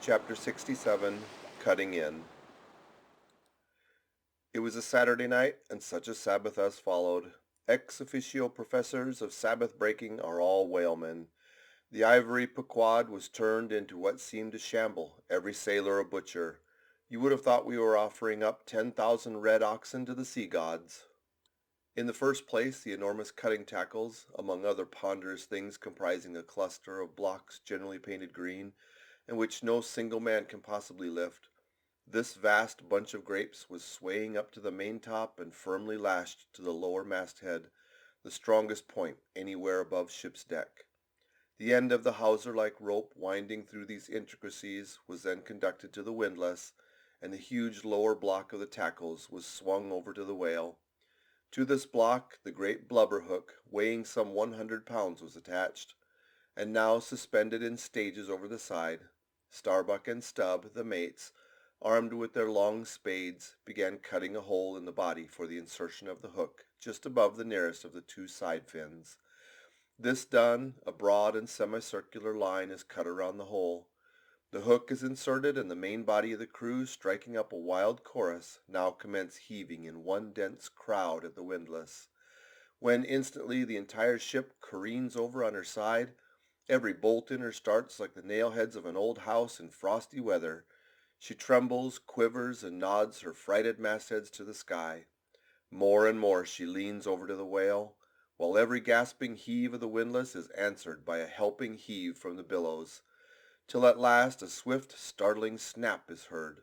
Chapter 67, Cutting In. It was a Saturday night, and such a Sabbath as followed. Ex officio professors of Sabbath breaking are all whalemen. The ivory Pequod was turned into what seemed a shamble, every sailor a butcher. You would have thought we were offering up 10,000 red oxen to the sea gods. In the first place, the enormous cutting tackles, among other ponderous things comprising a cluster of blocks generally painted green, and which no single man can possibly lift. This vast bunch of grapes was swaying up to the maintop and firmly lashed to the lower masthead, the strongest point anywhere above ship's deck. The end of the hawser-like rope winding through these intricacies was then conducted to the windlass, and the huge lower block of the tackles was swung over to the whale. To this block the great blubber hook, weighing some 100 pounds, was attached, and now suspended in stages over the side. Starbuck and Stubb, the mates, armed with their long spades, began cutting a hole in the body for the insertion of the hook just above the nearest of the two side fins. This done, a broad and semicircular line is cut around the hole. The hook is inserted, and the main body of the crew, striking up a wild chorus, now commence heaving in one dense crowd at the windlass, when instantly the entire ship careens over on her side. Every bolt in her starts like the nail-heads of an old house in frosty weather. She trembles, quivers, and nods her frighted mastheads to the sky. More and more she leans over to the whale, while every gasping heave of the windlass is answered by a helping heave from the billows, till at last a swift, startling snap is heard.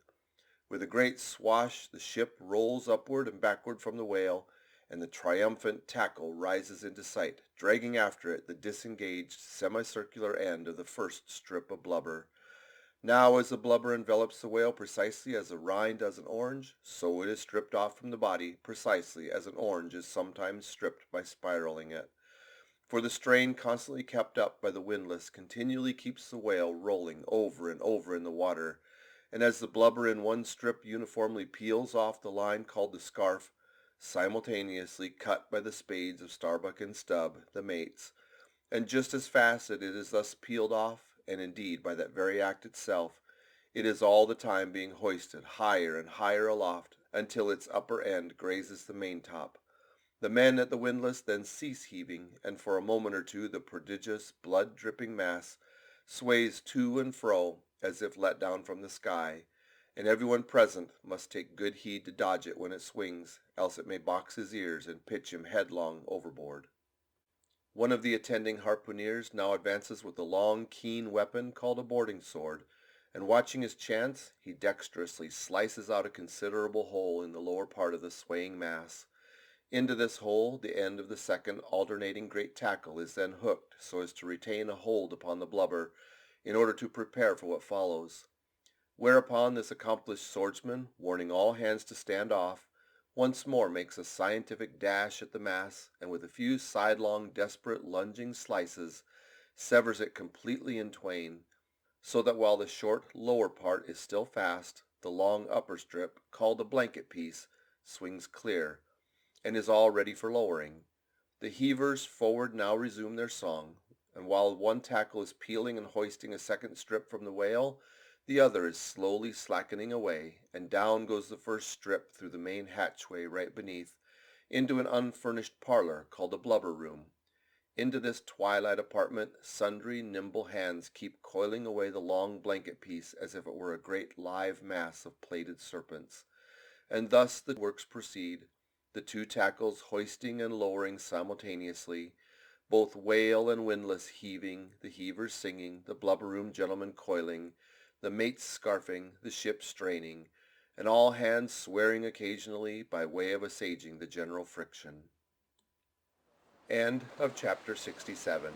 With a great swash the ship rolls upward and backward from the whale, and the triumphant tackle rises into sight, dragging after it the disengaged semicircular end of the first strip of blubber. Now as the blubber envelops the whale precisely as a rind does an orange, so it is stripped off from the body precisely as an orange is sometimes stripped by spiraling it. For the strain constantly kept up by the windlass continually keeps the whale rolling over and over in the water, and as the blubber in one strip uniformly peels off the line called the scarf, simultaneously cut by the spades of Starbuck and Stubb, the mates, and just as fast as it is thus peeled off, and indeed by that very act itself, it is all the time being hoisted higher and higher aloft until its upper end grazes the maintop. The men at the windlass then cease heaving, and for a moment or two the prodigious, blood-dripping mass sways to and fro as if let down from the sky, and everyone present must take good heed to dodge it when it swings, else it may box his ears and pitch him headlong overboard. One of the attending harpooneers now advances with a long, keen weapon called a boarding sword, and watching his chance, he dexterously slices out a considerable hole in the lower part of the swaying mass. Into this hole the end of the second alternating great tackle is then hooked so as to retain a hold upon the blubber in order to prepare for what follows. Whereupon this accomplished swordsman, warning all hands to stand off, once more makes a scientific dash at the mass, and with a few sidelong, desperate, lunging slices, severs it completely in twain, so that while the short lower part is still fast, the long upper strip, called the blanket piece, swings clear, and is all ready for lowering. The heavers forward now resume their song, and while one tackle is peeling and hoisting a second strip from the whale, the other is slowly slackening away, and down goes the first strip through the main hatchway right beneath, into an unfurnished parlor called the blubber room. Into this twilight apartment sundry nimble hands keep coiling away the long blanket piece as if it were a great live mass of plaited serpents. And thus the works proceed, the two tackles hoisting and lowering simultaneously, both whale and windlass heaving, the heavers singing, the blubber room gentlemen coiling, the mates scarfing, the ship straining, and all hands swearing occasionally by way of assuaging the general friction. End of chapter 67.